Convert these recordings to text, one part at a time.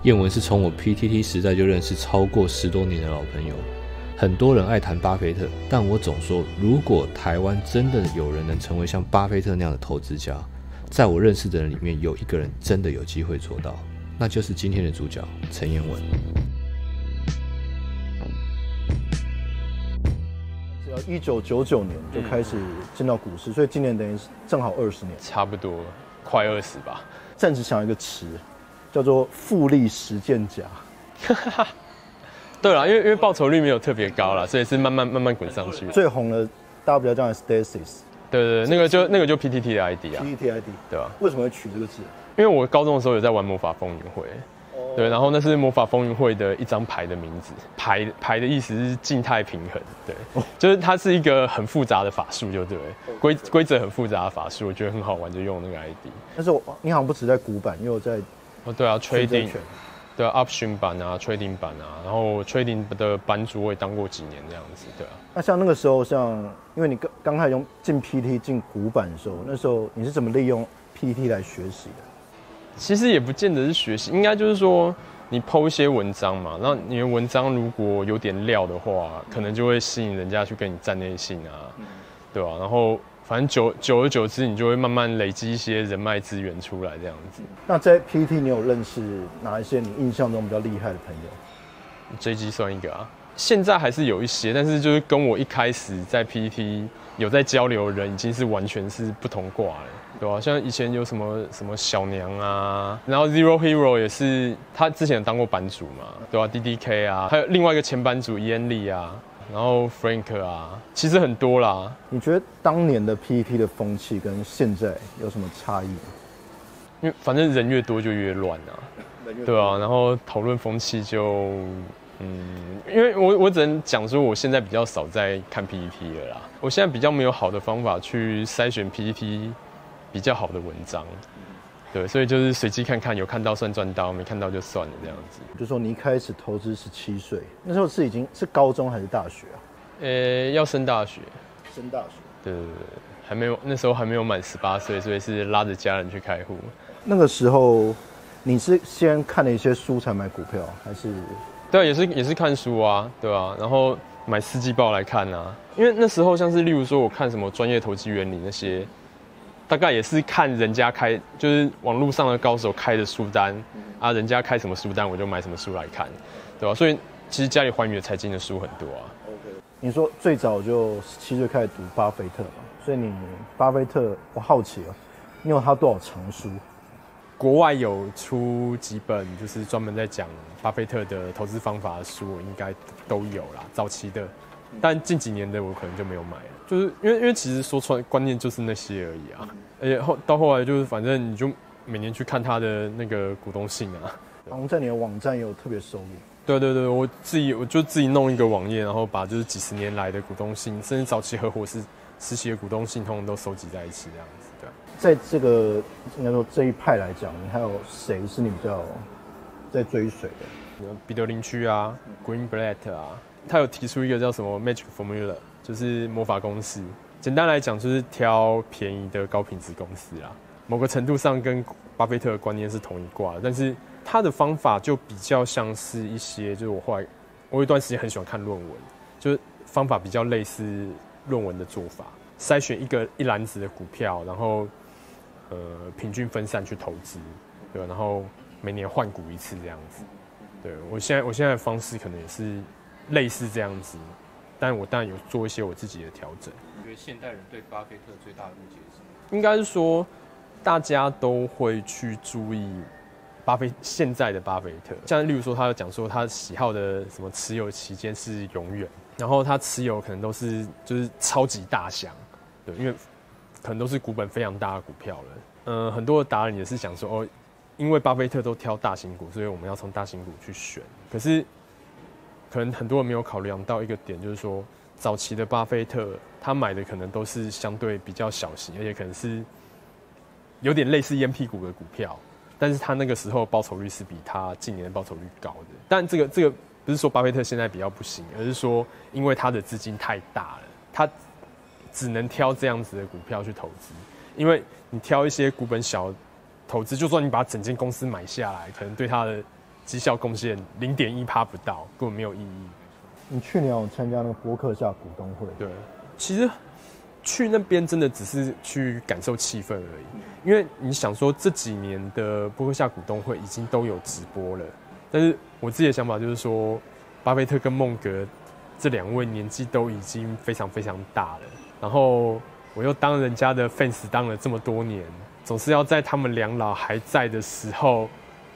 彥文是從我 PTT 時代就認識超過10多年的老朋友。很多人愛談巴菲特，但我總說，如果台灣真的有人能成為像巴菲特那樣的投資家，在我認識的人裡面有一個人真的有機會做到，那就是今天的主角陳彥文。只要1999年就開始進到股市，所以今年等於正好20年，差不多快20吧。暫時想一個詞，叫做複利實踐家。对啦，因為報酬率沒有特別高啦，所以是慢慢滾上去。最紅的大家比較叫 Stasis。對，那個就 PTT 的 ID 啊。PTT ID。對吧？為什麼會取這個字？因為我高中的時候有在玩魔法風雲會，對，然後那是魔法風雲會的一張牌的名字，牌的意思是靜態平衡，對，就是它是一個很複雜的法術，就對，規則很複雜的法術，我覺得很好玩，就用那個 ID。但是你好像不只在股版，因為我在對啊 ，trading。對啊 ，option 版啊 ，trading 版啊，然後 trading 的版主我也当過幾年這樣子，對啊。那像那個時候，因為你剛開始進 PT 進股版的時候，那時候你是怎麼利用 PT 來學習的？其實也不見得是學習，應該就是說你 po 一些文章嘛，那你的文章如果有點料的話，可能就會吸引人家去跟你站內信啊，對吧？然後反正久而久之，你就會慢慢累積一些人脈資源出來，這樣子。那在 PT 你有認識哪一些你印象中比較厲害的朋友 ？JG 算一個啊，現在還是有一些，但是就是跟我一開始在 PT 有在交流的人，已經是完全是不同掛了，對吧？像以前有什麼小娘啊，然後 Zero Hero 也是，他之前有當過版主嘛，對吧？DDK 啊，還有另外一個前版主伊恩利啊。然後 Frank 啊，其實很多啦。你覺得當年的 PTT 的風氣跟現在有什麼差異嗎？因為反正人越多就越亂啊，對啊。然後討論風氣就，因為我只能講說，我現在比較少在看 PTT 了啦。我現在比較沒有好的方法去篩選 PTT 比較好的文章。對，所以就是隨機看看，有看到算賺到，沒看到就算了這樣子。就說你一開始投資17歲，那時候已經是高中還是大學啊？要升大學。升大學。對，還沒有，那時候還沒有滿18歲，所以是拉着家人去開戶。那個時候你是先看了一些書才買股票，還是？對啊，也是看書啊，對啊，然後買四季報來看啊。因為那時候像是例如說，我看什麼專業投機原理那些。大概也是看人家開，就是網絡上的高手開的書單啊，人家開什麼書單我就買什麼書來看，對吧？所以其實家裡寰宇的財經的書很多啊。OK， 你說最早就17歲開始讀巴菲特嘛，所以你巴菲特，我好奇哦，你有他多少藏書？國外有出幾本就是專門在講巴菲特的投資方法的書，應該都有啦，早期的，但近幾年的我可能就沒有買了。就是因為其實說出來觀念就是那些而已啊，而且到後來就是反正你就每年去看他的那個股東信啊，好像在你的網站也有特別收錄。對，我就自己弄一個網頁，然後把就是幾十年來的股東信，甚至早期合夥時期的股東信，通通都收集在一起這樣子。對，在這個應該說這一派來講，你還有誰是你比較在追隨的？彼得林區啊 ，Greenblatt 啊，他有提出一個叫什麼 Magic Formula。就是魔法公式，簡單來講就是挑便宜的高品質公司啦。某個程度上跟巴菲特的觀念是同一掛的，但是他的方法就比較像是一些，就是我有一段時間很喜歡看論文，就是方法比較類似論文的做法，篩選一籃子的股票，然後平均分散去投資，对吧？然後每年換股一次這樣子。對，我現在的方式可能也是類似這樣子。但我當然有做一些我自己的調整。你覺得現代人對巴菲特最大的誤解是什麼？應該是說，大家都會去注意現在的巴菲特，像例如說，他有講說他喜好的什麼持有期間是永遠，然後他持有可能都是就是超級大箱，對，因为可能都是股本非常大的股票了。很多的達人也是想說，哦，因為巴菲特都挑大型股，所以我們要從大型股去選。可是可能很多人沒有考量到一個點，就是說早期的巴菲特他買的可能都是相對比較小型，而且可能是有點類似煙屁股的股票，但是他那個時候報酬率是比他近年的報酬率高的。但這個不是說巴菲特現在比較不行，而是說因為他的資金太大了，他只能挑這樣子的股票去投資。因為你挑一些股本小投資，就算你把整間公司買下來，可能對他的績效貢獻0.1%不到，根本沒有意義。你去年有參加那個波克夏股東會？對，其實去那邊真的只是去感受氣氛而已，因為你想說這幾年的波克夏股東會已經都有直播了，但是我自己的想法就是說，巴菲特跟孟格這2位年紀都已經非常非常大了，然後我又當人家的 fans 當了這麼多年，總是要在他們2老還在的時候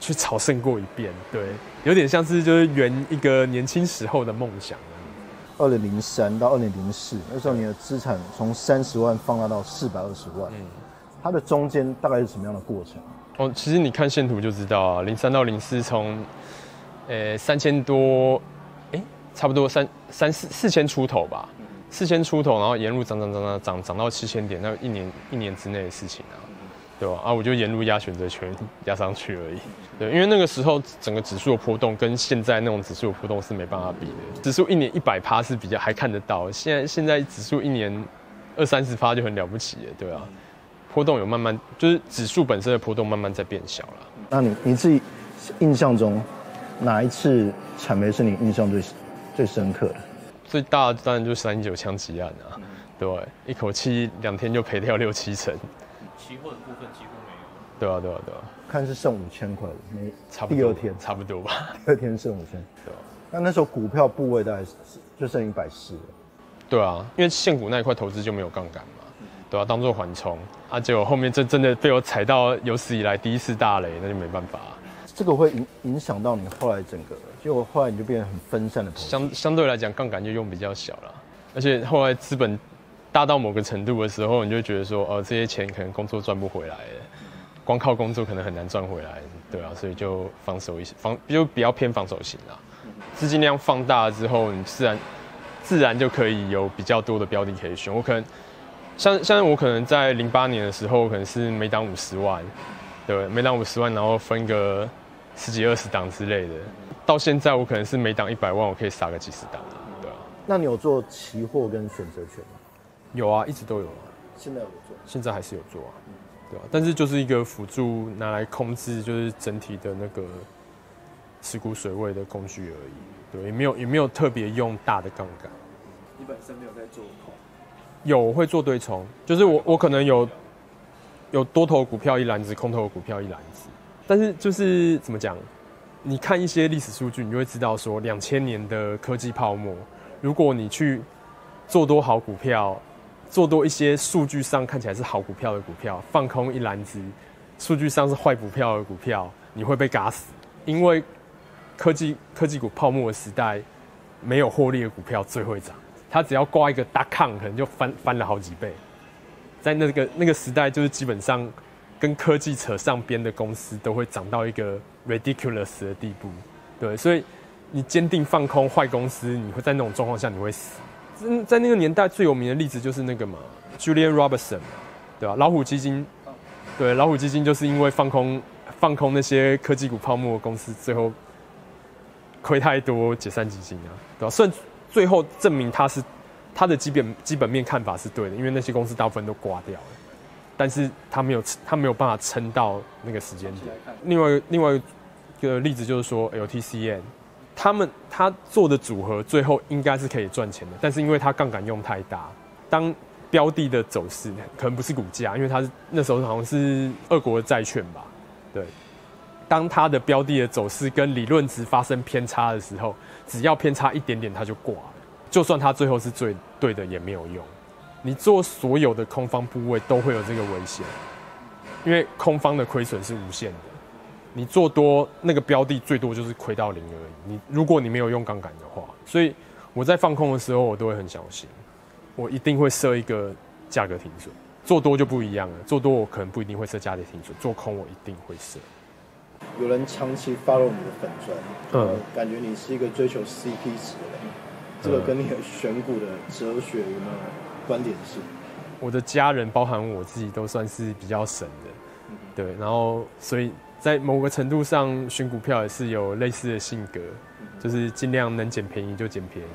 去朝聖過一遍，對，有點像是就是圓一個年輕時候的夢想。2003到2004，那時候你的資產從30万放大到420萬，它的中間大概是什麼樣的過程？哦，其實你看線圖就知道啊，03到04從3000多，差不多4千出頭吧，4000出頭，然後沿路漲到7000點，那一年之內的事情啊。对吧？我就沿路壓選擇權壓上去而已。對，因為那個時候整個指數的波動跟現在那種指數的波動是沒辦法比的。指數1年100%是比較還看得到，現在指數1年20-30%就很了不起了，對啊。波動有慢慢，就是指數本身的波動慢慢在變小了。那你自己印象中哪一次慘賠是你印象最深刻的？最大的當然就是319槍擊案啊，对，一口氣2天就賠掉6-7成。期貨的部分幾乎沒有。对啊。看是剩5000塊的，第二天差不多吧。第二天剩5000。对啊。那时候股票部位大概就剩140了。对啊，因為現股那一塊投資就沒有槓桿嘛，對啊，當做緩衝啊，結果後面真的被我踩到有史以來第一次大雷，那就沒辦法。這個會影響到你後來整個，結果後來你就變得很分散的投資。相對來講，槓桿就用比較小了，而且後來資本大到某個程度的時候，你就覺得說，這些錢可能工作賺不回來了，光靠工作可能很難賺回來，對啊，所以就防守就比較偏防守型啦。資金量放大了之後，你自然就可以有比較多的標的可以選。我可能像我可能在08年的時候，可能是每檔50萬，對，每檔50萬，然後分個10幾20檔之類的。到現在我可能是每檔100萬，我可以撒個幾十檔，對啊。那你有做期貨跟選擇權嗎？有啊，一直都有啊。現在有做？現在還是有做啊，對啊。但是就是一個輔助拿來控制，就是整體的那個持股水位的工具而已。对，也没有特別用大的槓桿。你本身沒有在做空？有，我會做對沖，就是我可能有多頭股票一籃子，空頭股票一籃子。但是就是怎麼講？你看一些歷史數據，你就會知道說，2000年的科技泡沫，如果你去做多好股票，做多一些數據上看起來是好股票的股票，放空一籃子數據上是壞股票的股票，你會被嘎死。因為科技股泡沫的時代，沒有獲利的股票最會漲，它只要掛一個.com，可能就翻了好幾倍。在那個時代，就是基本上跟科技扯上邊的公司都會漲到一個 ridiculous 的地步。對，所以你堅定放空壞公司，你會在那種狀況下你會死。在那個年代最有名的例子就是那個嘛 ，Julian Robertson， 對吧？老虎基金，對，老虎基金就是因為放空那些科技股泡沫的公司，最後虧太多解散基金啊，對吧？雖然最後證明他的基本面看法是對的，因為那些公司大部分都掛掉了，但是他沒有辦法撐到那個時間點。另外一個例子就是說 LTCM。他做的組合最後應該是可以賺錢的，但是因為他槓桿用太大，當標的的走勢可能不是股價，因為他那時候好像是俄國的債券吧，對，當他的標的的走勢跟理論值發生偏差的時候，只要偏差一點點他就掛了，就算他最後是最對的也沒有用。你做所有的空方部位都會有這個危險，因為空方的虧損是無限的。你做多那個標的最多就是虧到0而已。如果你沒有用槓桿的話，所以我在放空的時候我都會很小心，我一定會設一個價格停損。做多就不一樣了，做多我可能不一定會設價格停損，做空我一定會設。有人長期 follow 你的粉專，感覺你是一個追求 CP 值的人，這個跟你的選股的哲學有沒有觀點是？我的家人包含我自己都算是比較神的，對，然後所以在某個程度上選股票也是有類似的性格，就是盡量能撿便宜就撿便宜。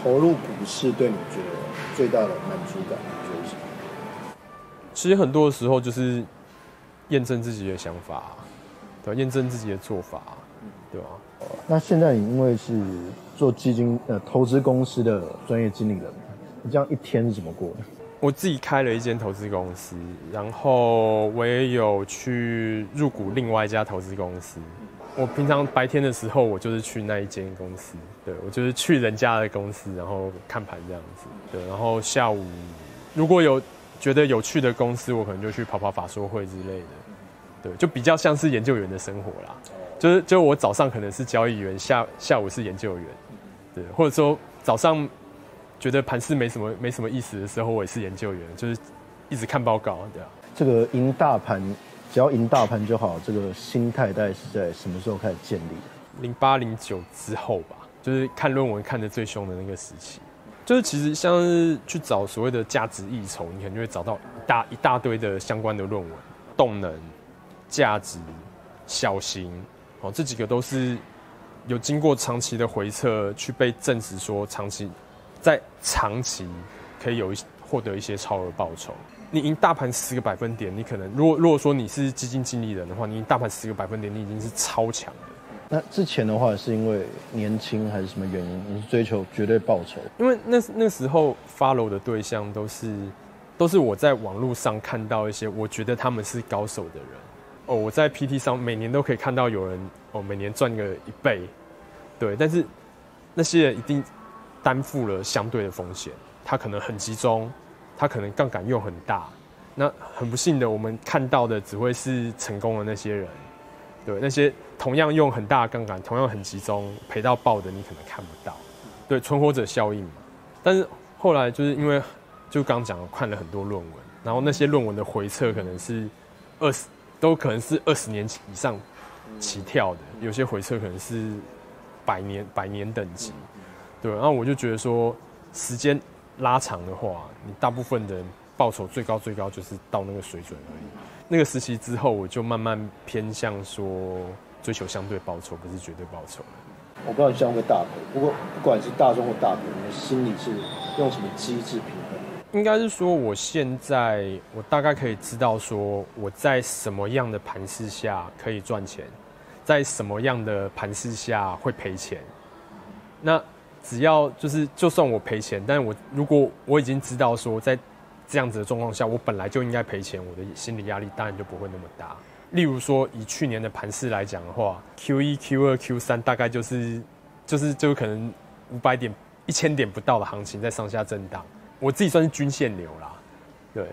投入股市對你覺得最大的滿足感就是什麼？其實很多的時候就是驗證自己的想法，對，驗證自己的做法，對吧？那現在你因為是做投資公司的專業經理人，你這樣一天是怎麼過的？我自己開了一間投資公司，然後我也有去入股另外一家投資公司。我平常白天的时候，我就是去那一間公司，对，我就是去人家的公司，然後看盤這樣子，對。然後下午如果有覺得有趣的公司，我可能就去跑法說會之類的，對，就比較像是研究員的生活啦。就我早上可能是交易員，下午是研究員，對，或者說早上覺得盤勢沒什麼意思的時候，我也是研究員，就是一直看報告，對啊。这個贏大盤，只要贏大盤就好，這個心態大概是在什麼時候開始建立？08、09之後吧，就是看論文看得最兇的那個時期。就是其實像是去找所謂的價值溢酬，你可能就會找到一大堆的相關的論文，動能、價值、小型，哦，這幾個都是有經過長期的回測去被證實說在長期可以獲得一些超額報酬。你贏大盤10個百分點，你可能如果說你是基金經理人的話，你贏大盤10個百分點，你已經是超強的。那之前的話是因為年輕還是什麼原因？你是追求絕對報酬？因為那時候 follow 的對象都是我在網絡上看到一些我覺得他們是高手的人。哦，我在 PT 上每年都可以看到有人每年賺個1倍，對，但是那些人一定擔負了相對的風險，他可能很集中，他可能槓桿用很大。那很不幸的，我們看到的只會是成功的那些人，對，那些同樣用很大的槓桿，同樣很集中，賠到爆的你可能看不到，对，存活者效應嘛。但是後來就是因為就剛講看了很多論文，然後那些論文的回測可能是都可能是20年以上起跳的，有些回測可能是百年等級，对。然後我就覺得說，時間拉長的話，你大部分的人報酬最高就是到那個水準而已。那個時期之後，我就慢慢偏向說追求相對報酬，不是絕對報酬。我不知道你像个大賠，不管是大中或大賠，你的心裡是用什麼機制平衡？應該是說，我大概可以知道說我在什麼樣的盤勢下可以賺錢，在什麼樣的盤勢下會賠錢。那只要就算我賠錢，但是如果我已經知道說在這樣子的狀況下，我本來就應該賠錢，我的心理壓力當然就不會那麼大。例如說，以去年的盤勢來講的話 ，Q1、Q2、Q3 大概就可能500點、1000點不到的行情在上下震盪。我自己算是均線流啦，對，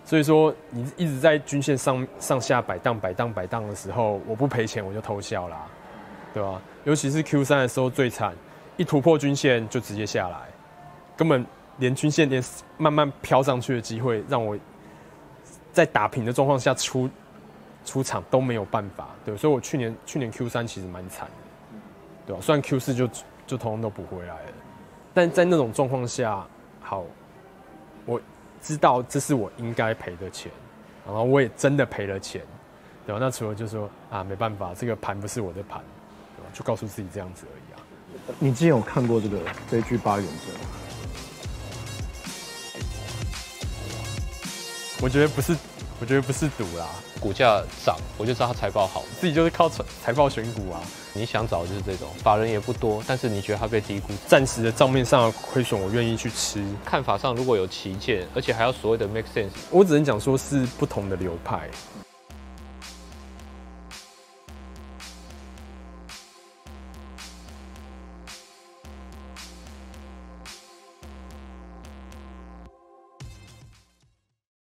所以說你一直在均線上下擺盪的時候，我不賠錢我就偷笑啦，對吧？尤其是 Q3 的時候最慘，一突破均線就直接下來，根本連均線連慢慢飄上去的機會，讓我在打平的狀況下出場都沒有辦法，對，所以我去年 Q3 其實蠻慘的，對吧？雖然 Q4 就通通都補回來了，但在那種狀況下，好。我知道這是我應該賠的錢，然後我也真的賠了錢，對吧？那除了就說沒辦法，這個盤不是我的盤，對吧？就告訴自己這樣子而已啊。你之前有看過這個悲劇8原則嗎？我覺得不是賭啦，股價漲我就知道它財報好，自己就是靠財報選股啊。你想找的就是這種，法人也不多，但是你覺得它被低估，暫時的賬面上的虧損我願意去吃。看法上如果有旗艦，而且還要所謂的 make sense， 我只能講說是不同的流派。